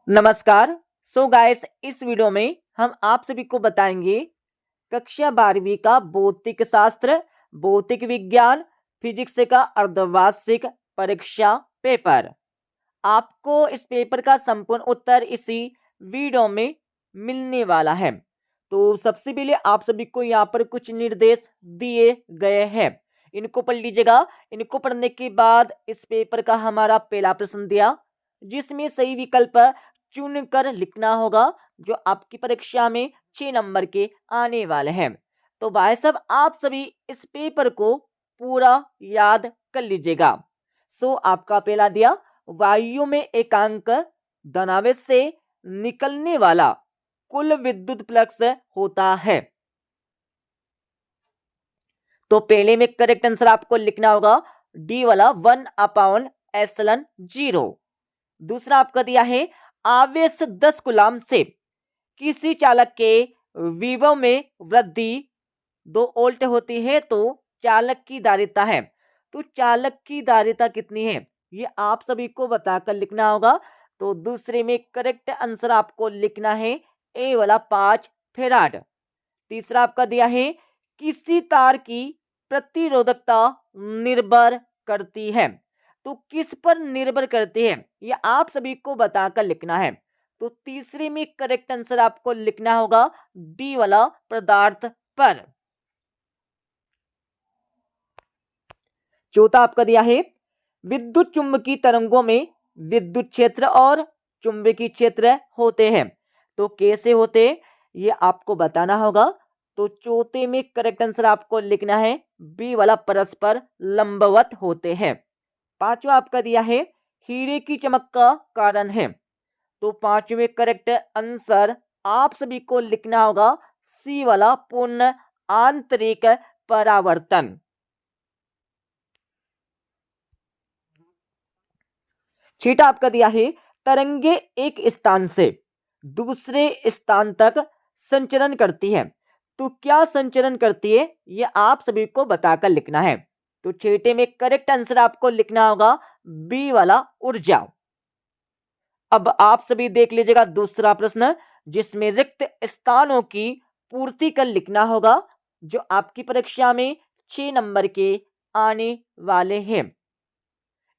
नमस्कार। So guys, इस video में हम आप सभी को बताएंगे कक्षा 12वीं का भौतिक शास्त्र, भौतिक विज्ञान, फिजिक्स का अर्धवार्षिक परीक्षा पेपर। आपको इस पेपर का संपूर्ण उत्तर इसी वीडियो में मिलने वाला है। तो सबसे पहले आप सभी को यहाँ पर कुछ निर्देश दिए गए हैं, इनको पढ़ लीजिएगा। इनको पढ़ने के बाद इस पेपर का हमारा पहला प्रश्न दिया, जिसमें सही विकल्प चुनकर लिखना होगा, जो आपकी परीक्षा में 6 नंबर के आने वाले हैं। तो भाई साहब, आप सभी इस पेपर को पूरा याद कर लीजिएगा। आपका पहला दिया, वायु में एकांक धनावेश से निकलने वाला कुल विद्युत फ्लक्स होता है। तो पहले में करेक्ट आंसर आपको लिखना होगा डी वाला 1/ε0। दूसरा आपका दिया है, आवेश 10 कूलम से किसी चालक के विभव में वृद्धि 2 वोल्ट होती है, तो चालक की धारिता है। तो चालक की धारिता कितनी है, ये आप सभी को बताकर लिखना होगा। तो दूसरे में करेक्ट आंसर आपको लिखना है ए वाला 5 फेराड। तीसरा आपका दिया है, किसी तार की प्रतिरोधकता निर्भर करती है। तो किस पर निर्भर करती है, ये आप सभी को बताकर लिखना है। तो तीसरे में करेक्ट आंसर आपको लिखना होगा डी वाला पदार्थ पर। चौथा आपका दिया है, विद्युत चुंबकीय तरंगों में विद्युत क्षेत्र और चुंबकीय क्षेत्र होते हैं। तो कैसे होते हैं, ये आपको बताना होगा। तो चौथे में करेक्ट आंसर आपको लिखना है बी वाला परस्पर लंबवत होते हैं। पांचवा आपका दिया है, हीरे की चमक का कारण है। तो पांचवें करेक्ट आंसर आप सभी को लिखना होगा सी वाला पूर्ण आंतरिक परावर्तन। छठा आपका दिया है, तरंगे एक स्थान से दूसरे स्थान तक संचरण करती है। तो क्या संचरण करती है, ये आप सभी को बताकर लिखना है। तो छठे में करेक्ट आंसर आपको लिखना होगा बी वाला ऊर्जा। अब आप सभी देख लीजिएगा दूसरा प्रश्न, जिसमें रिक्त स्थानों की पूर्ति कर लिखना होगा, जो आपकी परीक्षा में 6 नंबर के आने वाले हैं।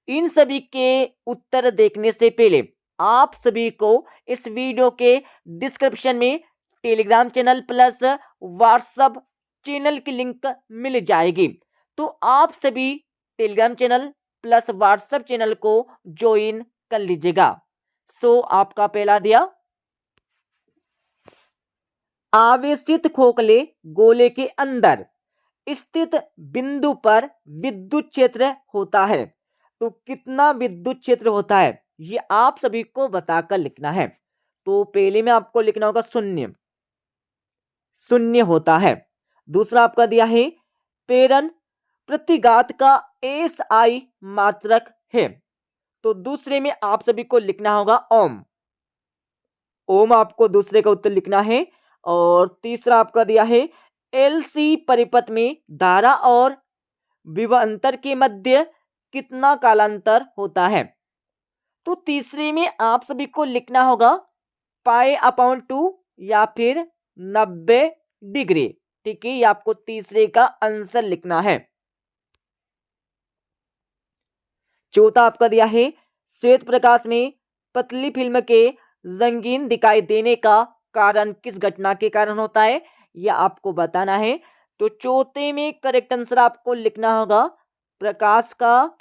इन सभी के उत्तर देखने से पहले आप सभी को इस वीडियो के डिस्क्रिप्शन में Telegram channel plus WhatsApp channel की लिंक मिल जाएगी। तो आप सभी Telegram channel plus WhatsApp channel को ज्वाइन कर लीजिएगा। आपका पहला दिया, आवेशित खोखले गोले के अंदर स्थित बिंदु पर विद्युत क्षेत्र होता है। तो कितना विद्युत क्षेत्र होता है, ये आप सभी को बताकर लिखना है। तो पहले में आपको लिखना होगा शून्य, शून्य होता है। दूसरा आपका दिया है, प्रेरण प्रतिघात का एसआई मात्रक है। तो दूसरे में आप सभी को लिखना होगा ओम, ओम आपको दूसरे का उत्तर लिखना है। और तीसरा आपका दिया है, एलसी परिपथ में धारा और विभवांतर के मध्य कितना कालांतर होता है। तो तीसरे में आप सभी को लिखना होगा π/2 या फिर 90 डिग्री। ठीक है, ये आपको तीसरे का आंसर लिखना है। चौथा आपका दिया है, श्वेत प्रकाश में पतली फिल्म के रंगीन दिखाई देने का कारण किस घटना के कारण होता है, यह आपको बताना है। तो चौथे में करेक्ट आंसर आपको लिखना होगा प्रकाश का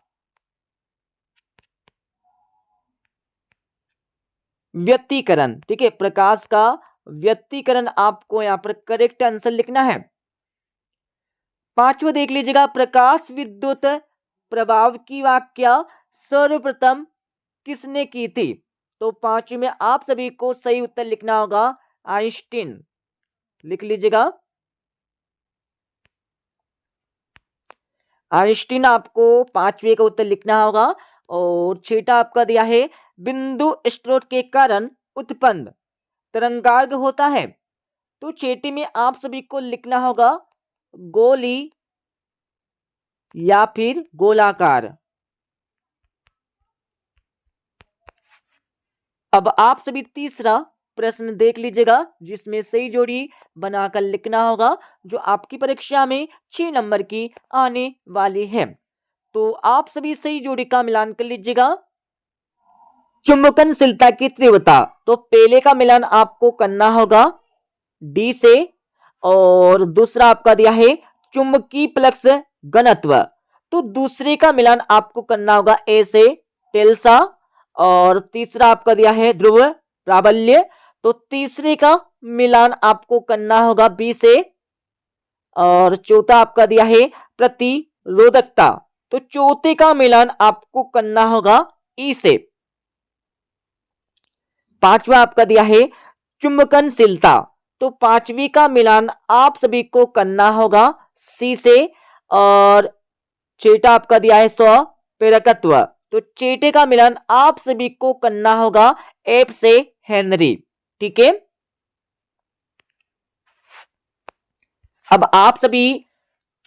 व्यतिकरण। ठीक है, प्रकाश का व्यतिकरण आपको यहां पर करेक्ट आंसर लिखना है। पांचवा देख लीजिएगा, प्रकाश विद्युत प्रभाव की व्याख्या सर्वप्रथम किसने की थी। तो पांचवी में आप सभी को सही उत्तर लिखना होगा आइंस्टीन, लिख लीजिएगा आइंस्टीन, आपको पांचवे का उत्तर लिखना होगा। और छठा आपका दिया है, बिंदु स्रोत के कारण उत्पन्न तरंगार्ग होता है। तो छठे में आप सभी को लिखना होगा गोली या फिर गोलाकार। अब आप सभी तीसरा प्रश्न देख लीजिएगा, जिसमें सही जोड़ी बनाकर लिखना होगा, जो आपकी परीक्षा में 6 नंबर की आने वाली है। तो आप सभी सही जोड़ी का मिलान कर लीजिएगा। चुंबकनशीलता की तीव्रता, तो पहले का मिलान आपको करना होगा डी से, और दूसरा आपका दिया है चुंबकीय फ्लक्स घनत्व, तो दूसरे का मिलान आपको करना होगा ए से टेल्सा, और तीसरा आपका दिया है ध्रुव प्राबल्य, तो तीसरे का मिलान आपको करना होगा बी से, और चौथा आपका दिया है प्रतिरोधकता, तो चौथे का मिलान आपको करना होगा ई से। पांचवा आपका दिया है चुंबकनशीलता, तो पांचवी का मिलान आप सभी को करना होगा सी से, और छठा आपका दिया है स्वप्रेरकत्व, तो छठे का मिलान आप सभी को करना होगा एफ से हेनरी। ठीक है, अब आप सभी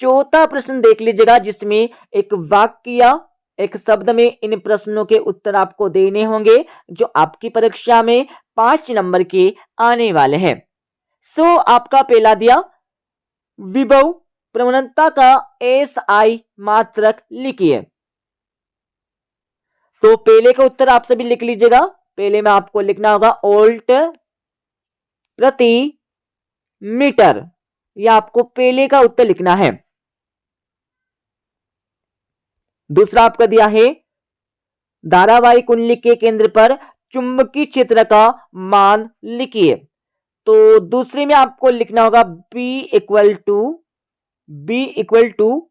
चौथा प्रश्न देख लीजिएगा, जिसमें एक वाक्य एक शब्द में इन प्रश्नों के उत्तर आपको देने होंगे, जो आपकी परीक्षा में 5 नंबर के आने वाले हैं। सो आपका पहला दिया विभव प्रवणता का एसआई मात्रक लिखिए, तो पहले का उत्तर आप सभी लिख लीजिएगा। पहले में आपको लिखना होगा वोल्ट प्रति मीटर, यह आपको पहले का उत्तर लिखना है। दूसरा आपका दिया है धारावाही कुंडली के केंद्र पर चुंबकीय क्षेत्र का मान लिखिए, तो दूसरे में आपको लिखना होगा B equal to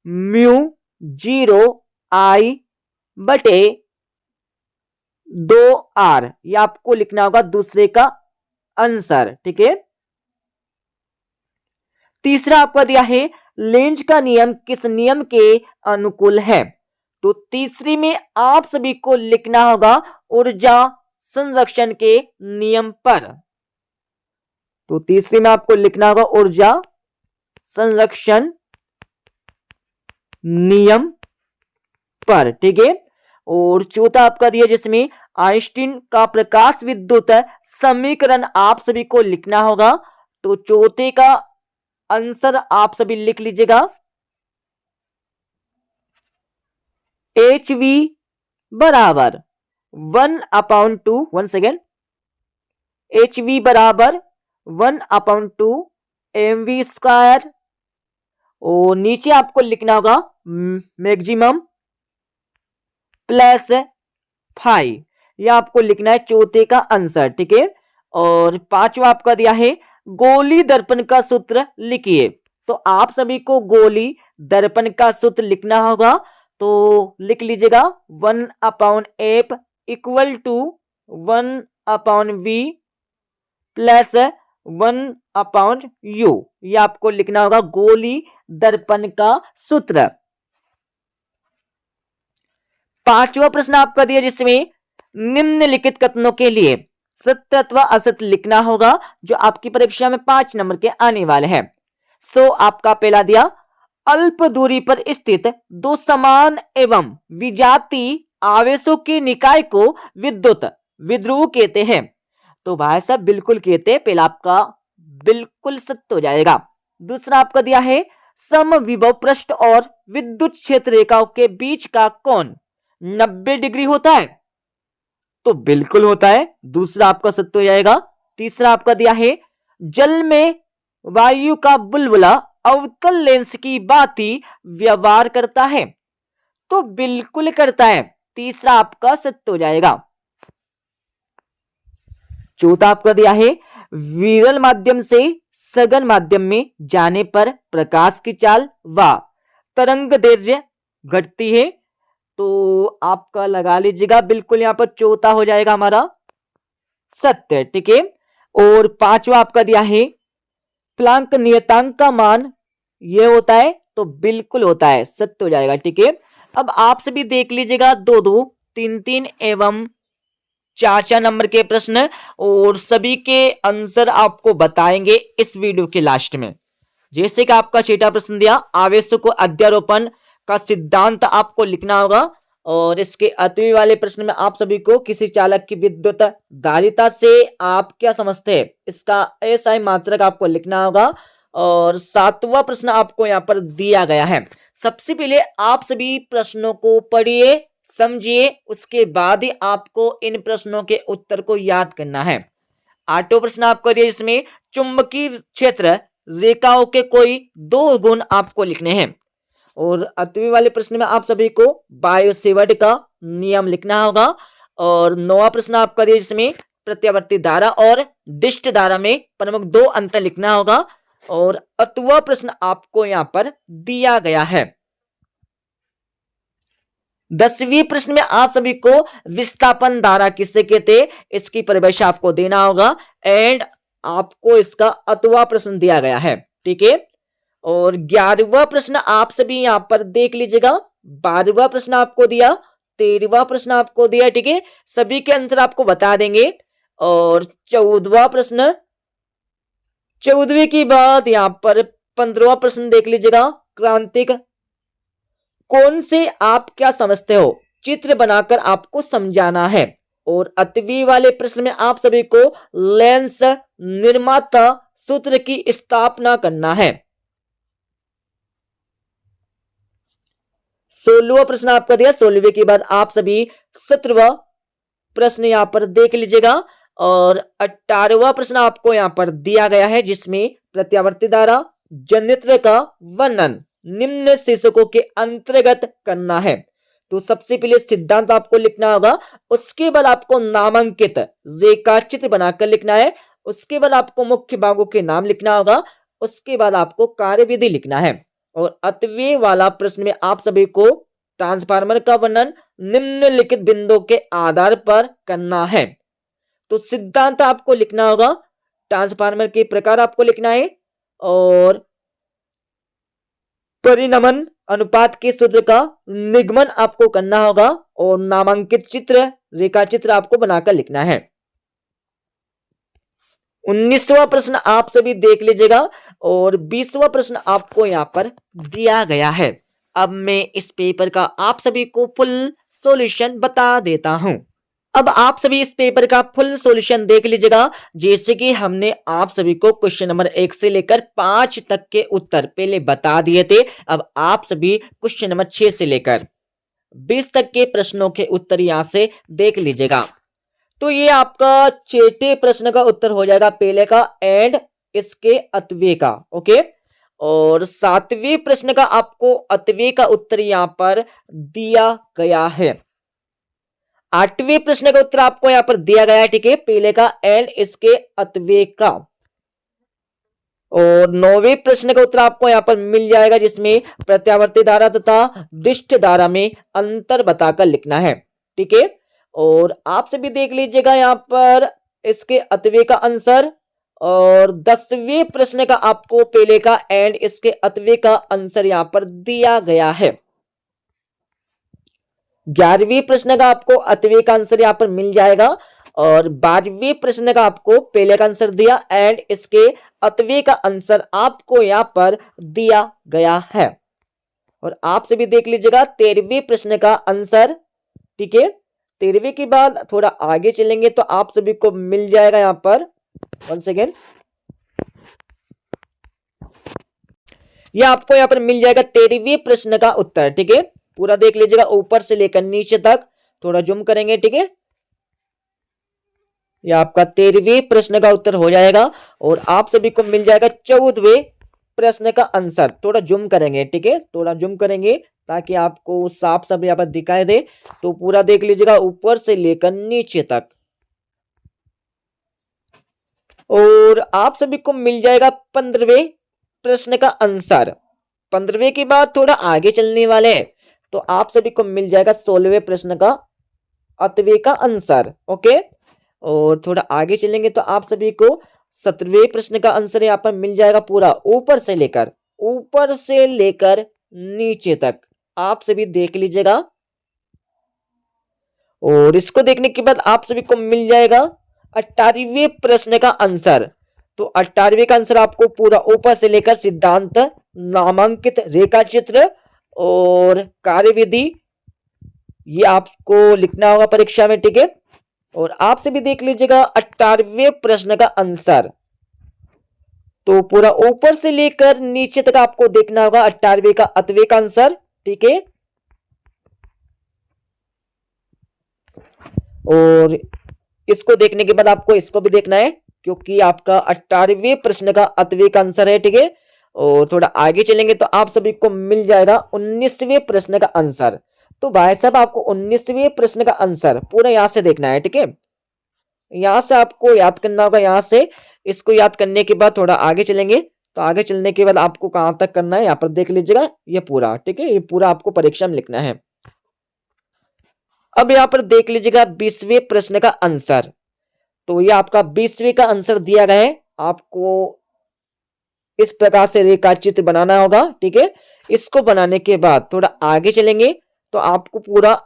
mu 0 I बटे 2R, यह आपको लिखना होगा दूसरे का आंसर। ठीक है, तीसरा आपका दिया है लेंज का नियम किस नियम के अनुकूल है, तो तीसरी में आप सभी को लिखना होगा ऊर्जा संरक्षण के नियम पर, तो तीसरी में आपको लिखना होगा ऊर्जा संरक्षण नियम पर। ठीक है, और चौथा आपका दिया जिसमें आइंस्टीन का प्रकाश विद्युत समीकरण आप सभी को लिखना होगा, तो चौथे का आंसर आप सभी लिख लीजिएगा HV बराबर 1/2, 1 सेकेंड, HV बराबर 1/2 mv स्क्वायर, और नीचे आपको लिखना होगा मैक्सिमम प्लस 5, यह आपको लिखना है चौथे का आंसर। ठीक है, और पांचवा आपका दिया है गोली दर्पण का सूत्र लिखिए, तो आप सभी को गोली दर्पण का सूत्र लिखना होगा, तो लिख लीजिएगा 1/f equal to 1/v plus 1/u, यह आपको लिखना होगा गोली दर्पण का सूत्र। पांचवा प्रश्न आपका दिया जिसमें निम्नलिखित कथनों के लिए सत्य अथवा असत्य लिखना होगा, जो आपकी परीक्षा में 5 नंबर के आने वाले हैं। सो आपका पहला दिया अल्प दूरी पर स्थित दो समान एवं विजातीय आवेशों के निकाय को विद्युत विध्रुव कहते हैं, तो भाई साहब बिल्कुल कहते हैं, पहला आपका बिल्कुल सत्य हो जाएगा। दूसरा आपका दिया है समविभव पृष्ठ और विद्युत क्षेत्र रेखाओं के बीच का कोण 90 डिग्री होता है, तो बिल्कुल होता है, दूसरा आपका सत्य हो जाएगा। तीसरा आपका दिया है जल में वायु का बुलबुला अवतल लेंस की भांति व्यवहार करता है, तो बिल्कुल करता है, तीसरा आपका सत्य हो जाएगा। चौथा आपका दिया है विरल माध्यम से सघन माध्यम में जाने पर प्रकाश की चाल व तरंग दैर्ध्य घटती है, तो आपका लगा लीजिएगा बिल्कुल यहां पर चौथा हो जाएगा हमारा सत्य। ठीक है, और पांचवा आपका दिया है प्लांक नियतांक का मान यह होता है, तो बिल्कुल होता है, सत्य हो जाएगा। ठीक है, अब आप सभी देख लीजिएगा 2-2, 3-3 एवं 4-4 नंबर के प्रश्न, और सभी के आंसर आपको बताएंगे इस वीडियो के लास्ट में। जैसे कि आपका छठा प्रश्न दिया आवेशों को अध्यारोपण का सिद्धांत आपको लिखना होगा, और इसके अतवी वाले प्रश्न में आप सभी को किसी चालक की विद्युत धारिता से आप क्या समझते हैं, इसका एसआई मात्रक आपको लिखना होगा। और 7वां प्रश्न आपको यहाँ पर दिया गया है। सबसे पहले आप सभी प्रश्नों को पढ़िए, समझिए, उसके बाद ही आपको इन प्रश्नों के उत्तर को याद करना है। 8वां प्रश्न आपको दिया जिसमें चुंबकीय क्षेत्र रेखाओं के कोई 2 गुण आपको लिखने हैं। और 8वें वाले प्रश्न में आप सभी को बायो सेवर्ट का नियम लिखना होगा। और 9वां प्रश्न आपका दिया जिसमें प्रत्यावर्ती धारा और डिस्ट धारा में प्रमुख 2 अंतर लिखना होगा। और 8वां प्रश्न आपको यहां पर दिया गया है। 10वीं प्रश्न में आप सभी को विस्थापन धारा किसे कहते हैं, इसकी परिभाषा आपको देना होगा। एंड आपको इसका 8वां प्रश्न दिया गया है, ठीक है। और 11वां प्रश्न आप सभी यहां पर देख लीजिएगा। 12वां प्रश्न आपको दिया, 13वां प्रश्न आपको दिया, ठीक है। सभी के आंसर आपको बता देंगे। और 14वां प्रश्न, 14वीं की बात यहां पर 15वां प्रश्न देख लीजिएगा। क्रांतिक कौन से आप क्या समझते हो, चित्र बनाकर आपको समझाना है। और 8वीं वाले प्रश्न में आप सभी को लेंस निर्माता सूत्र की स्थापना करना है। 16वां प्रश्न आपका दिया। 16वीं के बाद आप सभी 17वां प्रश्न यहां पर देख लीजिएगा। और 18वां प्रश्न आपको यहां पर दिया गया है जिसमें प्रत्यावर्ती धारा जनित्र का वर्णन निम्न शीर्षकों के अंतर्गत करना है। तो सबसे पहले सिद्धांत आपको लिखना होगा, उसके बाद आपको नामांकित रेखाचित्र बनाकर लिखना है, उसके बाद आपको मुख्य भागों के नाम लिखना होगा, उसके बाद आपको कार्यविधि लिखना है। और 8वें वाला प्रश्न में आप सभी को ट्रांसफार्मर का वर्णन निम्नलिखित बिंदुओं के आधार पर करना है। तो सिद्धांत आपको लिखना होगा, ट्रांसफार्मर के प्रकार आपको लिखना है, और परिणमन अनुपात के सूत्र का निगमन आपको करना होगा, और नामांकित चित्र रेखा चित्र आपको बनाकर लिखना है। 19वां प्रश्न आप सभी देख लीजिएगा। और 20वां प्रश्न आपको यहां पर दिया गया है। अब मैं इस पेपर का आप सभी को फुल सॉल्यूशन बता देता हूं। अब आप सभी इस पेपर का फुल सॉल्यूशन देख लीजिएगा। जैसे कि हमने आप सभी को क्वेश्चन नंबर 1 से लेकर 5 तक के उत्तर पहले बता दिए थे। अब आप सभी क्वेश्चन नंबर 6 से लेकर 20 तक के प्रश्नों के उत्तर यहां से देख लीजिएगा। तो ये आपका 6ठे प्रश्न का उत्तर हो जाएगा, पहले का एंड इसके 8वें का, ओके। और 7वें प्रश्न का आपको 8वें का उत्तर यहां पर दिया गया है। 8वें प्रश्न का उत्तर आपको यहां पर दिया गया है, ठीक है, पहले का एंड इसके 8वें का। और 9वें प्रश्न का उत्तर आपको यहां पर मिल जाएगा जिसमें प्रत्यावर्ती धारा तथा डिस्ट धारा में अंतर बताकर लिखना है, ठीक है। और आप सभी देख लीजिएगा यहां पर इसके 8वें का आंसर। और 10वें प्रश्न का आपको पहले का एंड इसके 8वें का आंसर यहां पर दिया गया है। 11वें प्रश्न का आपको 8वें का आंसर यहां पर मिल जाएगा। और 12वें प्रश्न का आपको पहले का आंसर दिया एंड इसके 8वें का आंसर आपको यहां पर दिया गया है। और आप सभी देख लीजिएगा 13वें प्रश्न का आंसर, ठीक है। 13वें के बाद थोड़ा आगे चलेंगे तो आप सभी को मिल जाएगा यहां पर, वन सेकेंड, यह आपको यहां पर मिल जाएगा 13वें प्रश्न का उत्तर, ठीक है। पूरा देख लीजिएगा ऊपर से लेकर नीचे तक, थोड़ा जूम करेंगे, ठीक है। यह आपका 13वें प्रश्न का उत्तर हो जाएगा। और आप सभी को मिल जाएगा 14वें प्रश्न का आंसर, थोड़ा जूम करेंगे, ठीक है, थोड़ा जूम करेंगे ताकि आपको साफ साफ यहां पर दिखाई दे। तो पूरा देख लीजिएगा ऊपर से लेकर नीचे तक। और आप सभी को मिल जाएगा 15वें प्रश्न का आंसर। 15वें के बाद थोड़ा आगे चलने वाले हैं तो आप सभी को मिल जाएगा 16वें प्रश्न का 8वें का आंसर, ओके। और थोड़ा आगे चलेंगे तो आप सभी को 17वें प्रश्न का आंसर यहां पर मिल जाएगा, पूरा ऊपर से लेकर नीचे तक आप सभी देख लीजिएगा। और इसको देखने के बाद आप सभी को मिल जाएगा 18वें प्रश्न का आंसर। तो 18वें का आंसर आपको पूरा ऊपर से लेकर सिद्धांत, नामांकित रेखा चित्र और कार्यविधि ये आपको लिखना होगा परीक्षा में, ठीक है। और आपसे भी देख लीजिएगा 18वें प्रश्न का आंसर। तो पूरा ऊपर से लेकर नीचे तक आपको देखना होगा 18वें का अतवे का आंसर, ठीक है। और इसको देखने के बाद आपको इसको भी देखना है, क्योंकि आपका 18वें प्रश्न का अतवे का आंसर है, ठीक है। और थोड़ा आगे चलेंगे तो आप सभी को मिल जाएगा 19वें प्रश्न का आंसर। तो भाई साहब आपको 19वें प्रश्न का आंसर पूरा यहां से देखना है, ठीक है। यहां से आपको याद करना होगा, यहां से इसको याद करने के बाद थोड़ा आगे चलेंगे तो आगे चलने के बाद आपको कहां तक करना है यहाँ पर देख लीजिएगा, ये पूरा, ठीक है। ये पूरा आपको परीक्षा में लिखना है। अब यहाँ पर देख लीजिएगा 20वें प्रश्न का आंसर। तो ये आपका 20वें का आंसर दिया गया है। आपको इस प्रकार से रेखा चित्र बनाना होगा, ठीक है। इसको बनाने के बाद थोड़ा आगे चलेंगे तो आपको पूरा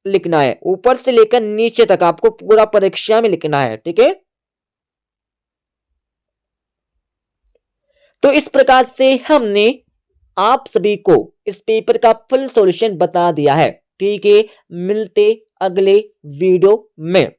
लिखना है, ऊपर से लेकर नीचे तक आपको पूरा परीक्षा में लिखना है, ठीक है। तो इस प्रकार से हमने आप सभी को इस पेपर का फुल सॉल्यूशन बता दिया है, ठीक है। मिलते अगले वीडियो में।